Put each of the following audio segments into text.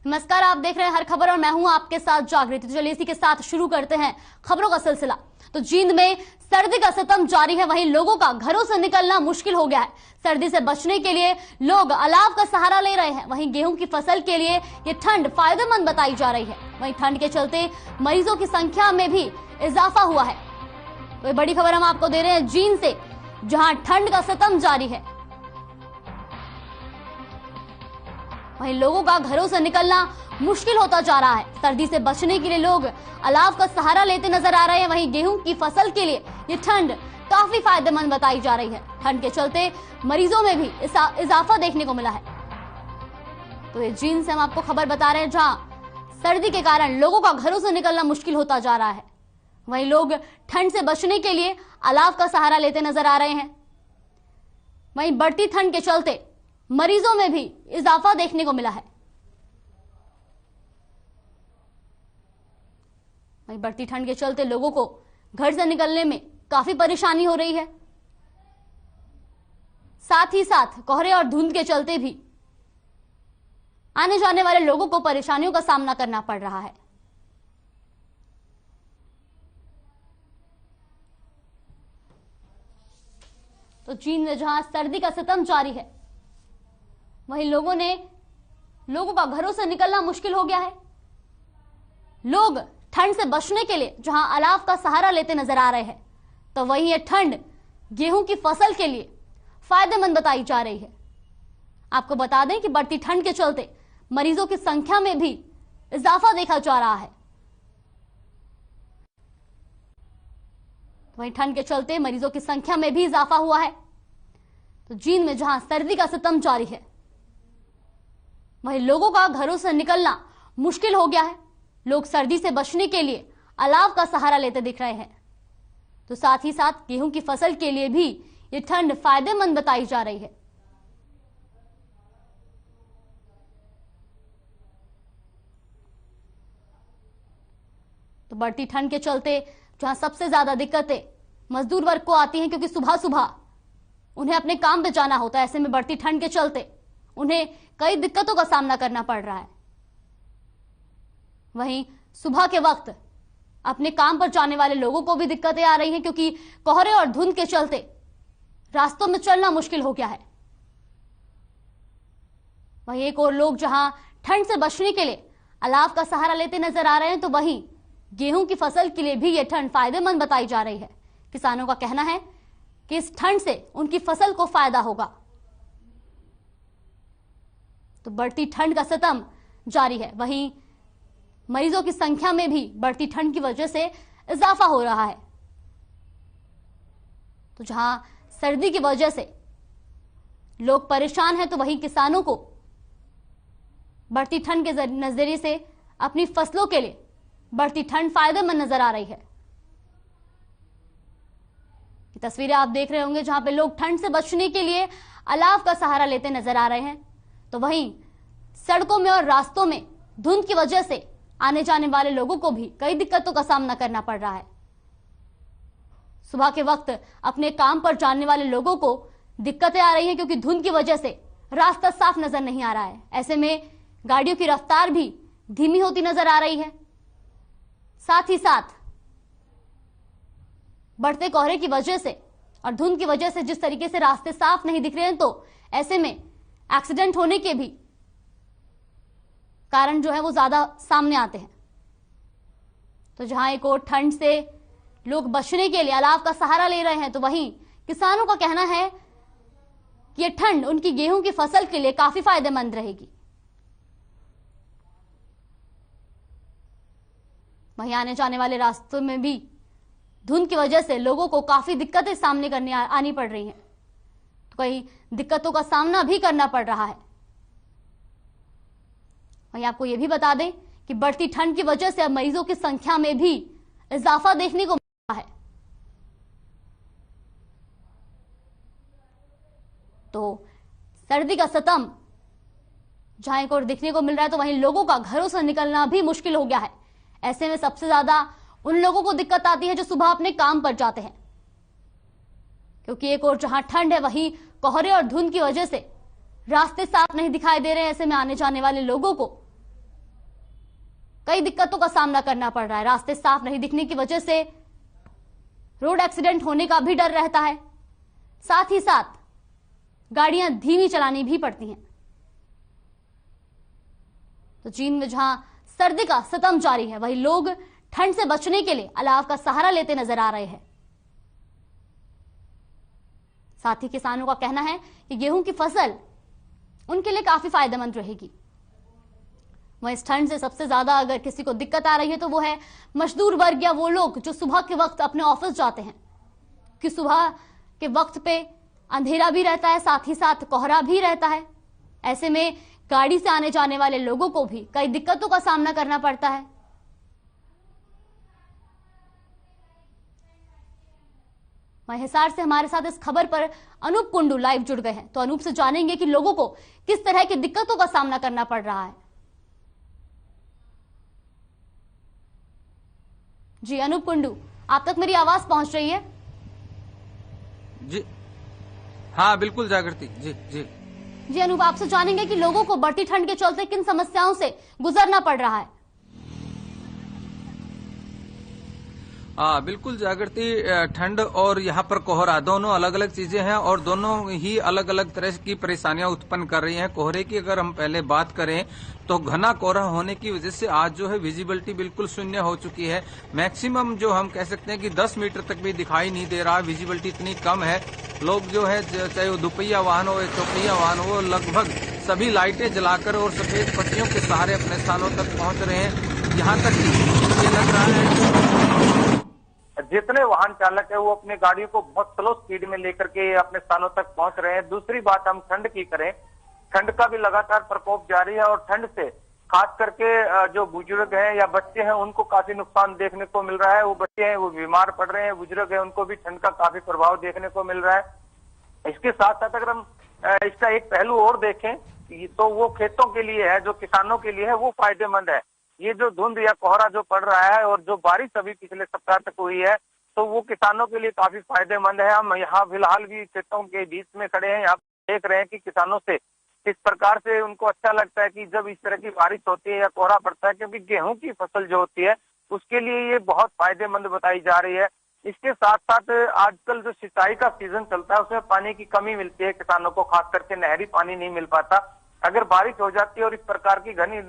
नमस्कार, आप देख रहे हैं हर खबर और मैं हूं आपके साथ जागृति। तो चलिए इसी के साथ शुरू करते हैं खबरों का सिलसिला। तो जींद में सर्दी का सितम जारी है, वहीं लोगों का घरों से निकलना मुश्किल हो गया है। सर्दी से बचने के लिए लोग अलाव का सहारा ले रहे हैं। वहीं गेहूं की फसल के लिए ये ठंड फायदेमंद बताई जा रही है। वहीं ठंड के चलते मरीजों की संख्या में भी इजाफा हुआ है। तो बड़ी खबर हम आपको दे रहे हैं जींद से, जहां ठंड का सितम जारी है। वहीं लोगों का घरों से निकलना मुश्किल होता जा रहा है। सर्दी से बचने के लिए लोग अलाव का सहारा लेते नजर आ रहे हैं। वहीं गेहूं की फसल के लिए ये ठंड काफी फायदेमंद बताई जा रही है। ठंड के चलते मरीजों में भी इजाफा देखने को मिला है। तो ये जींद से हम आपको खबर बता रहे हैं, जहां सर्दी के कारण लोगों का घरों से निकलना मुश्किल होता जा रहा है। वहीं लोग ठंड से बचने के लिए अलाव का सहारा लेते नजर आ रहे हैं। वहीं बढ़ती ठंड के चलते मरीजों में भी इजाफा देखने को मिला है। वहीं बढ़ती ठंड के चलते लोगों को घर से निकलने में काफी परेशानी हो रही है। साथ ही साथ कोहरे और धुंध के चलते भी आने जाने वाले लोगों को परेशानियों का सामना करना पड़ रहा है। तो चीन में जहां सर्दी का सितम जारी है, वहीं लोगों का घरों से निकलना मुश्किल हो गया है। लोग ठंड से बचने के लिए जहां अलाव का सहारा लेते नजर आ रहे हैं, तो वहीं यह ठंड गेहूं की फसल के लिए फायदेमंद बताई जा रही है। आपको बता दें कि बढ़ती ठंड के चलते मरीजों की संख्या में भी इजाफा देखा जा रहा है। वहीं ठंड के चलते मरीजों की संख्या में भी इजाफा हुआ है। तो जींद में जहां सर्दी का सितम जारी है, वहीं लोगों का घरों से निकलना मुश्किल हो गया है। लोग सर्दी से बचने के लिए अलाव का सहारा लेते दिख रहे हैं। तो साथ ही साथ गेहूं की फसल के लिए भी ये ठंड फायदेमंद बताई जा रही है। तो बढ़ती ठंड के चलते जहां सबसे ज्यादा दिक्कतें मजदूर वर्ग को आती हैं, क्योंकि सुबह सुबह उन्हें अपने काम पे जाना होता है। ऐसे में बढ़ती ठंड के चलते उन्हें कई दिक्कतों का सामना करना पड़ रहा है। वहीं सुबह के वक्त अपने काम पर जाने वाले लोगों को भी दिक्कतें आ रही हैं, क्योंकि कोहरे और धुंध के चलते रास्तों में चलना मुश्किल हो गया है। वहीं एक और लोग जहां ठंड से बचने के लिए अलाव का सहारा लेते नजर आ रहे हैं, तो वहीं गेहूं की फसल के लिए भी यह ठंड फायदेमंद बताई जा रही है। किसानों का कहना है कि इस ठंड से उनकी फसल को फायदा होगा। तो बढ़ती ठंड का सितम जारी है। वहीं मरीजों की संख्या में भी बढ़ती ठंड की वजह से इजाफा हो रहा है। तो जहां सर्दी की वजह से लोग परेशान हैं, तो वहीं किसानों को बढ़ती ठंड के नजरिए से अपनी फसलों के लिए बढ़ती ठंड फायदेमंद नजर आ रही है। ये तस्वीरें आप देख रहे होंगे, जहां पे लोग ठंड से बचने के लिए अलाव का सहारा लेते नजर आ रहे हैं। तो वहीं सड़कों में और रास्तों में धुंध की वजह से आने जाने वाले लोगों को भी कई दिक्कतों का सामना करना पड़ रहा है। सुबह के वक्त अपने काम पर जाने वाले लोगों को दिक्कतें आ रही हैं, क्योंकि धुंध की वजह से रास्ता साफ नजर नहीं आ रहा है। ऐसे में गाड़ियों की रफ्तार भी धीमी होती नजर आ रही है। साथ ही साथ बढ़ते कोहरे की वजह से और धुंध की वजह से जिस तरीके से रास्ते साफ नहीं दिख रहे हैं, तो ऐसे में एक्सीडेंट होने के भी कारण जो है वो ज्यादा सामने आते हैं। तो जहां एक और ठंड से लोग बचने के लिए अलाव का सहारा ले रहे हैं, तो वहीं किसानों का कहना है कि यह ठंड उनकी गेहूं की फसल के लिए काफी फायदेमंद रहेगी। वहीं आने जाने वाले रास्तों में भी धुंध की वजह से लोगों को काफी दिक्कतें सामने करनी आनी पड़ रही हैं। तो कई दिक्कतों का सामना भी करना पड़ रहा है। वहीं आपको यह भी बता दें कि बढ़ती ठंड की वजह से अब मरीजों की संख्या में भी इजाफा देखने को मिला है। तो सर्दी का सितम जहां एक और देखने को मिल रहा है, तो वहीं लोगों का घरों से निकलना भी मुश्किल हो गया है। ऐसे में सबसे ज्यादा उन लोगों को दिक्कत आती है जो सुबह अपने काम पर जाते हैं, क्योंकि एक और जहां ठंड है, वहीं कोहरे और धुंध की वजह से रास्ते साफ नहीं दिखाई दे रहे हैं। ऐसे में आने जाने वाले लोगों को कई दिक्कतों का सामना करना पड़ रहा है। रास्ते साफ नहीं दिखने की वजह से रोड एक्सीडेंट होने का भी डर रहता है, साथ ही साथ गाड़ियां धीमी चलानी भी पड़ती हैं। तो चीन में जहां सर्दी का सितम जारी है, वहीं लोग ठंड से बचने के लिए अलाव का सहारा लेते नजर आ रहे हैं। साथ ही किसानों का कहना है कि गेहूं की फसल उनके लिए काफी फायदेमंद रहेगी। वहीं इस ठंड से सबसे ज्यादा अगर किसी को दिक्कत आ रही है तो वो है मजदूर वर्ग या वो लोग जो सुबह के वक्त अपने ऑफिस जाते हैं, कि सुबह के वक्त पे अंधेरा भी रहता है, साथ ही साथ कोहरा भी रहता है। ऐसे में गाड़ी से आने जाने वाले लोगों को भी कई दिक्कतों का सामना करना पड़ता है। वहीं हिसार से हमारे साथ इस खबर पर अनूप कुंडू लाइव जुड़ गए हैं, तो अनूप से जानेंगे कि लोगों को किस तरह की दिक्कतों का सामना करना पड़ रहा है। जी अनूप कुंडू, आप तक मेरी आवाज पहुंच रही है? जी हाँ बिल्कुल जागृति जी जी जी अनूप, आपसे जानेंगे कि लोगों को बढ़ती ठंड के चलते किन समस्याओं से गुजरना पड़ रहा है। हाँ बिल्कुल जागृति, ठंड और यहाँ पर कोहरा दोनों अलग अलग चीजें हैं और दोनों ही अलग अलग तरह की परेशानियां उत्पन्न कर रही हैं। कोहरे की अगर हम पहले बात करें तो घना कोहरा होने की वजह से आज जो है विजिबिलिटी बिल्कुल शून्य हो चुकी है। मैक्सिमम जो हम कह सकते हैं कि 10 मीटर तक भी दिखाई नहीं दे रहा, विजिबिलिटी इतनी कम है। लोग जो है चाहे वो दुपहिया वाहन हो या चौपहिया वाहन हो, लगभग सभी लाइटें जलाकर और सफेद पट्टियों के सहारे अपने स्थानों तक पहुंच रहे हैं। यहाँ तक ये लग रहा है जितने वाहन चालक है वो अपनी गाड़ियों को बहुत स्लो स्पीड में लेकर के अपने स्थानों तक पहुंच रहे हैं। दूसरी बात हम ठंड की करें, ठंड का भी लगातार प्रकोप जारी है और ठंड से खास करके जो बुजुर्ग हैं या बच्चे हैं उनको काफी नुकसान देखने को मिल रहा है। वो बच्चे हैं वो बीमार पड़ रहे हैं, बुजुर्ग हैं उनको भी ठंड का काफी प्रभाव देखने को मिल रहा है। इसके साथ साथ अगर हम इसका एक पहलू और देखें तो वो खेतों के लिए है, जो किसानों के लिए है वो फायदेमंद है। ये जो धुंध या कोहरा जो पड़ रहा है और जो बारिश अभी पिछले सप्ताह तक हुई है तो वो किसानों के लिए काफी फायदेमंद है। हम यहाँ फिलहाल भी खेतों के बीच में खड़े हैं, यहाँ देख रहे हैं कि किसानों से किस प्रकार से उनको अच्छा लगता है कि जब इस तरह की बारिश होती है या कोहरा पड़ता है, क्योंकि गेहूं की फसल जो होती है उसके लिए ये बहुत फायदेमंद बताई जा रही है। इसके साथ साथ आजकल जो सिंचाई का सीजन चलता है उसमें पानी की कमी मिलती है किसानों को, खास करके नहरी पानी नहीं मिल पाता। अगर बारिश हो जाती है और इस प्रकार की घनी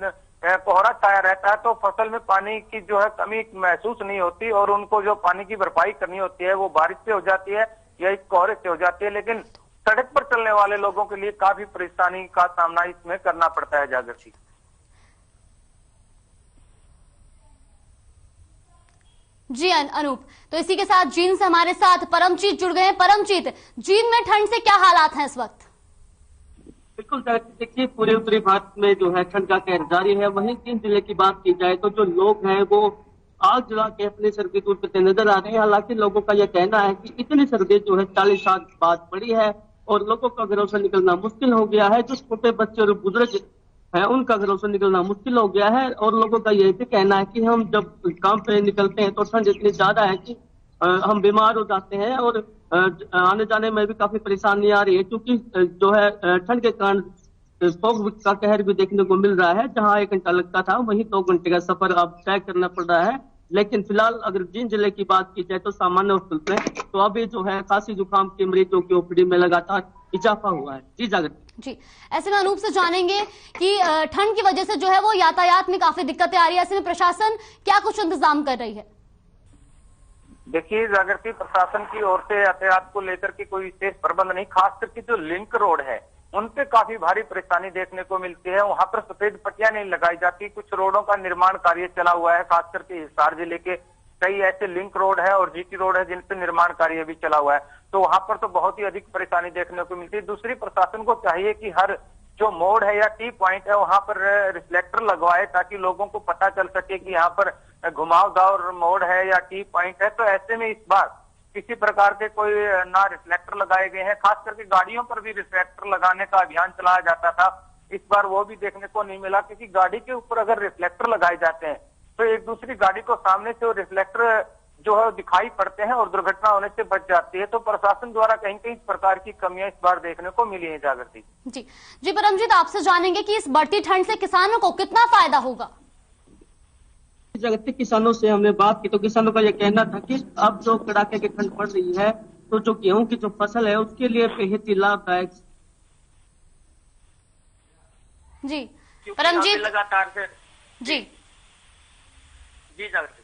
कोहरा छाया रहता है तो फसल में पानी की जो है कमी महसूस नहीं होती और उनको जो पानी की भरपाई करनी होती है वो बारिश से हो जाती है या इस कोहरे से हो जाती है। लेकिन सड़क पर चलने वाले लोगों के लिए काफी परेशानी का सामना इसमें करना पड़ता है। जागृति जी अनूप, तो इसी के साथ जीन से हमारे साथ परमजीत जुड़ गए हैं। परमजीत, जीन में ठंड से क्या हालात हैं इस वक्त? बिल्कुल देखिए, पूरे उत्तरी भारत में जो है ठंड का कहर जारी है। वहीं जींद जिले की बात की जाए तो जो लोग हैं वो आग जला के अपनी सर्दी दूर करते नजर आ रहे हैं। हालांकि लोगों का यह कहना है कि इतनी सर्दी जो है 40 साल बाद पड़ी है और लोगों का घरों से निकलना मुश्किल हो गया है। जो छोटे बच्चे और बुजुर्ग है उनका घरों से निकलना मुश्किल हो गया है और लोगों का यह भी कहना है कि हम जब काम पे निकलते हैं तो ठंड इतनी ज्यादा है कि हम बीमार हो जाते हैं और आने जाने में भी काफी परेशानी आ रही है, क्योंकि जो है ठंड के कारण फॉग का कहर भी देखने को मिल रहा है। जहां 1 घंटा लगता था वहीं 2 घंटे का सफर अब तय करना पड़ रहा है। लेकिन फिलहाल अगर जींद जिले की बात की जाए तो सामान्य हॉस्पिटल में तो अभी जो है खांसी जुकाम के मरीजों की ओपीडी में लगातार इजाफा हुआ है। जी जागृति जी, ऐसे में अनूप से जानेंगे कि ठंड की वजह से जो है वो यातायात में काफी दिक्कतें आ रही है। ऐसे में प्रशासन क्या कुछ इंतजाम कर रही है? देखिए जागृति, प्रशासन की ओर से यातायात को लेकर के कोई विशेष प्रबंध नहीं, खास करके जो लिंक रोड है उन पे काफी भारी परेशानी देखने को मिलती है। वहां पर सफेद पट्टियां नहीं लगाई जाती। कुछ रोडों का निर्माण कार्य चला हुआ है, खास करके हिसार जिले के कई ऐसे लिंक रोड है और जीटी रोड है जिन पे निर्माण कार्य भी चला हुआ है, तो वहां पर तो बहुत ही अधिक परेशानी देखने को मिलती है। दूसरी, प्रशासन को चाहिए कि हर जो मोड़ है या टी पॉइंट है वहां पर रिफ्लेक्टर लगवाए ताकि लोगों को पता चल सके कि यहाँ पर घुमावदार मोड़ है या टी पॉइंट है। तो ऐसे में इस बार किसी प्रकार के कोई ना रिफ्लेक्टर लगाए गए हैं। खास करके गाड़ियों पर भी रिफ्लेक्टर लगाने का अभियान चलाया जाता था, इस बार वो भी देखने को नहीं मिला, क्योंकि गाड़ी के ऊपर अगर रिफ्लेक्टर लगाए जाते हैं तो एक दूसरी गाड़ी को सामने से वो रिफ्लेक्टर जो है दिखाई पड़ते हैं और दुर्घटना होने से बच जाती है। तो प्रशासन द्वारा कहीं कहीं इस प्रकार की कमियां इस बार देखने को मिली है। जागृति जी परमजीत, आपसे जानेंगे कि इस बढ़ती ठंड से किसानों को कितना फायदा होगा? जागृति किसानों से हमने बात की तो किसानों का यह कहना था कि अब जो कड़ाके की ठंड पड़ रही है तो जो गेहूं की जो फसल है उसके लिए बेहद ही लाभदायक। जी परमजीत, लगातार से जी जागृति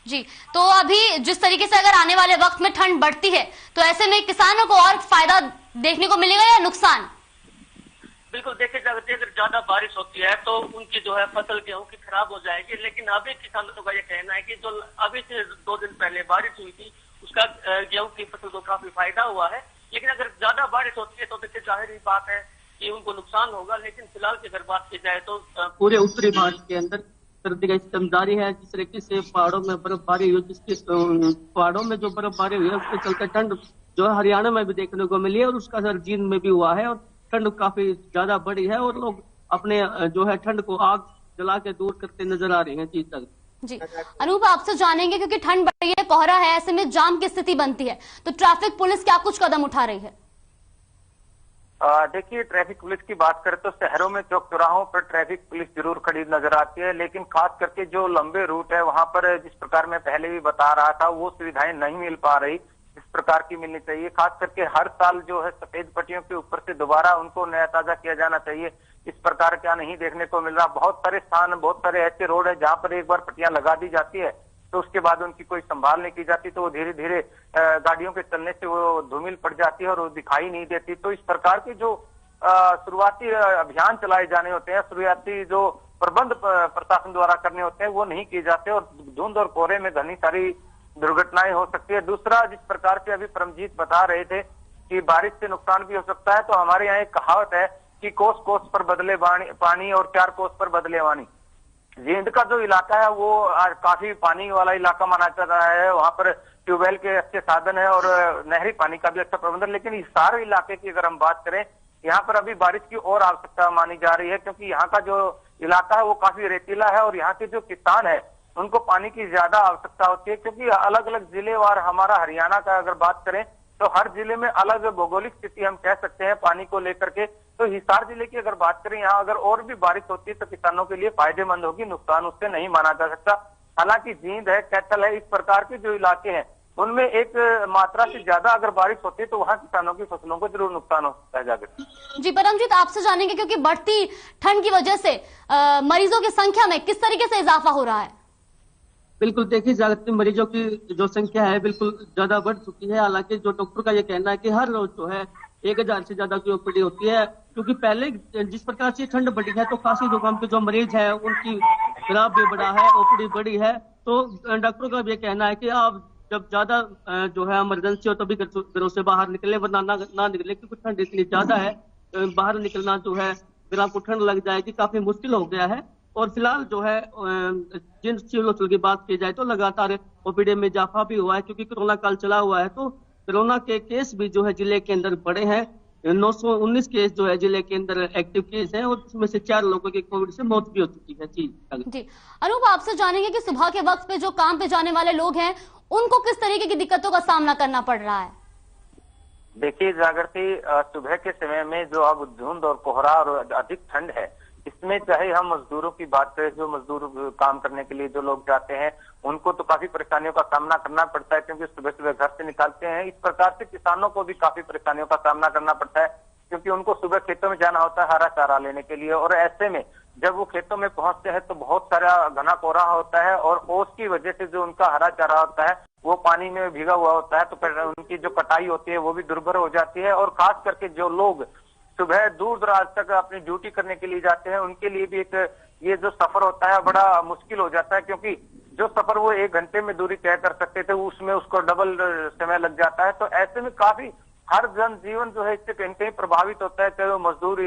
जी, तो अभी जिस तरीके से अगर आने वाले वक्त में ठंड बढ़ती है तो ऐसे में किसानों को और फायदा देखने को मिलेगा या नुकसान? बिल्कुल, देखिए जागृति, अगर ज्यादा बारिश होती है तो उनकी जो है फसल गेहूं की खराब हो जाएगी, लेकिन अभी किसानों का ये कहना है कि जो अभी से 2 दिन पहले बारिश हुई थी उसका गेहूं की फसल को काफी फायदा हुआ है। लेकिन अगर ज्यादा बारिश होती है तो देखिए जाहिर ही बात है कि उनको नुकसान होगा। लेकिन फिलहाल की अगर बात की जाए तो पूरे उत्तरी भारत के अंदर सर्दी का सिस्टम जारी है। जिस तरीके से पहाड़ों में बर्फबारी हुई, जिसके पहाड़ों में जो बर्फबारी हुई है उसके चलते ठंड जो है हरियाणा में भी देखने को मिली है और उसका असर जींद में भी हुआ है और ठंड काफी ज्यादा बढ़ी है और लोग अपने जो है ठंड को आग जला के दूर करते नजर आ रहे हैं। चीज तक जी अनूप आपसे जानेंगे, क्योंकि ठंड बढ़ रही है, कोहरा है, ऐसे में जाम की स्थिति बनती है, तो ट्रैफिक पुलिस क्या कुछ कदम उठा रही है? देखिए, ट्रैफिक पुलिस की बात करें तो शहरों में चौक चौराहों पर ट्रैफिक पुलिस जरूर खड़ी नजर आती है, लेकिन खास करके जो लंबे रूट है वहां पर जिस प्रकार मैं पहले भी बता रहा था वो सुविधाएं नहीं मिल पा रही इस प्रकार की मिलनी चाहिए। खास करके हर साल जो है सफेद पट्टियों के ऊपर से दोबारा उनको नया ताजा किया जाना चाहिए। इस प्रकार क्या नहीं देखने को मिल रहा। बहुत सारे स्थान, बहुत सारे ऐसे रोड है जहां पर एक बार पट्टियां लगा दी जाती है तो उसके बाद उनकी कोई संभाल नहीं की जाती, तो वो धीरे धीरे गाड़ियों के चलने से वो धूमिल पड़ जाती है और वो दिखाई नहीं देती। तो इस प्रकार की जो शुरुआती अभियान चलाए जाने होते हैं, शुरुआती जो प्रबंध प्रशासन द्वारा करने होते हैं वो नहीं किए जाते और धुंध और कोहरे में घनी सारी दुर्घटनाएं हो सकती है। दूसरा, जिस प्रकार से अभी परमजीत बता रहे थे कि बारिश से नुकसान भी हो सकता है, तो हमारे यहाँ एक कहावत है कि कोस कोस पर बदले पानी और 4 कोस पर बदले वाणी। जींद का जो इलाका है वो काफी पानी वाला इलाका माना जाता है, वहां पर ट्यूबवेल के अच्छे साधन है और नहरी पानी का भी अच्छा प्रबंधन। लेकिन इस सारे इलाके की अगर हम बात करें, यहाँ पर अभी बारिश की और आवश्यकता मानी जा रही है, क्योंकि यहाँ का जो इलाका है वो काफी रेतीला है और यहाँ के जो किसान है उनको पानी की ज्यादा आवश्यकता होती है, क्योंकि अलग अलग जिलेवार हमारा हरियाणा का अगर बात करें तो हर जिले में अलग भौगोलिक स्थिति हम कह सकते हैं पानी को लेकर के। तो हिसार जिले की अगर बात करें, यहाँ अगर और भी बारिश होती है तो किसानों के लिए फायदेमंद होगी, नुकसान उससे नहीं माना जा सकता। हालांकि जींद है, कैथल है, इस प्रकार के जो इलाके हैं उनमें एक मात्रा से ज्यादा अगर बारिश होती है तो वहां किसानों की फसलों को जरूर नुकसान हो सकता है। जाकर जी परमजीत, आपसे जानेंगे, क्योंकि बढ़ती ठंड की वजह से मरीजों की संख्या में किस तरीके से इजाफा हो रहा है? बिल्कुल, देखिए जागृति, मरीजों की जो संख्या है बिल्कुल ज्यादा बढ़ चुकी है। हालांकि जो डॉक्टर का ये कहना है कि हर रोज जो है 1000 से ज्यादा की ओपीडी होती है, क्योंकि पहले जिस प्रकार से ठंड बढ़ी है तो खांसी जुकाम के जो मरीज है उनकी खराब भी बढ़ा है, ओपीडी बढ़ी है। तो डॉक्टरों का ये कहना है कि आप जब ज्यादा जो है इमरजेंसी हो तभी घरों से बाहर निकले, वरना ना निकले, क्योंकि ठंड इतनी ज्यादा है, बाहर निकलना जो है अगर आपको ठंड लग जाएगी काफी मुश्किल हो गया है। और फिलहाल जो है जिन सिविल हॉस्पिटल की बात की जाए तो लगातार ओपीडी में इजाफा भी हुआ है, क्योंकि कोरोना काल चला हुआ है। तो कोरोना के केस भी जो है जिले के अंदर बढ़े हैं। 919 केस जो है जिले के अंदर एक्टिव केस हैं और उसमें से 4 लोगों की कोविड से मौत भी हो चुकी है। जी अनूप, आपसे जानेंगे कि सुबह के वक्त पे जो काम पे जाने वाले लोग हैं उनको किस तरीके की दिक्कतों का सामना करना पड़ रहा है? देखिए जागृति, सुबह के समय में जो अब धुंध और कोहरा और अधिक ठंड है, इसमें चाहे हम मजदूरों की बात करें, जो मजदूर काम करने के लिए जो लोग जाते हैं उनको तो काफी परेशानियों का सामना करना पड़ता है, क्योंकि सुबह सुबह घर से निकालते हैं। इस प्रकार से किसानों को भी काफी परेशानियों का सामना करना पड़ता है, क्योंकि उनको सुबह खेतों में जाना होता है हरा चारा लेने के लिए, और ऐसे में जब वो खेतों में पहुंचते हैं तो बहुत सारा घना कोहरा होता है और ओस की वजह से जो उनका हरा चारा होता है वो पानी में भीगा हुआ होता है, तो फिर उनकी जो कटाई होती है वो भी दुर्भर हो जाती है। और खास करके जो लोग सुबह दूर दराज तक अपनी ड्यूटी करने के लिए जाते हैं उनके लिए भी एक ये जो सफर होता है बड़ा मुश्किल हो जाता है, क्योंकि जो सफर वो 1 घंटे में दूरी तय कर सकते थे उसमें उसको डबल समय लग जाता है। तो ऐसे में काफी हर जनजीवन जो है इससे कहीं कहीं प्रभावित होता है, चाहे वो मजदूर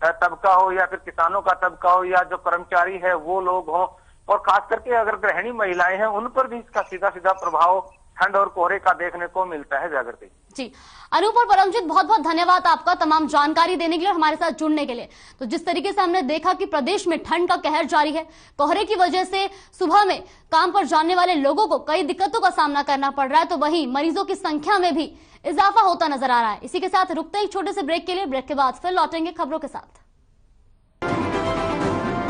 तबका हो या फिर किसानों का तबका हो या जो कर्मचारी है वो लोग हों, और खास करके अगर गृहिणी महिलाएं हैं उन पर भी इसका सीधा सीधा प्रभाव ठंड और कोहरे का देखने को मिलता है। जागृति जी, अनूप और परमजीत, बहुत बहुत धन्यवाद आपका तमाम जानकारी देने के लिए और हमारे साथ जुड़ने के लिए। तो जिस तरीके से हमने देखा कि प्रदेश में ठंड का कहर जारी है, कोहरे की वजह से सुबह में काम पर जाने वाले लोगों को कई दिक्कतों का सामना करना पड़ रहा है, तो वहीं मरीजों की संख्या में भी इजाफा होता नजर आ रहा है। इसी के साथ रुकते एक छोटे से ब्रेक के लिए, ब्रेक के बाद फिर लौटेंगे खबरों के साथ।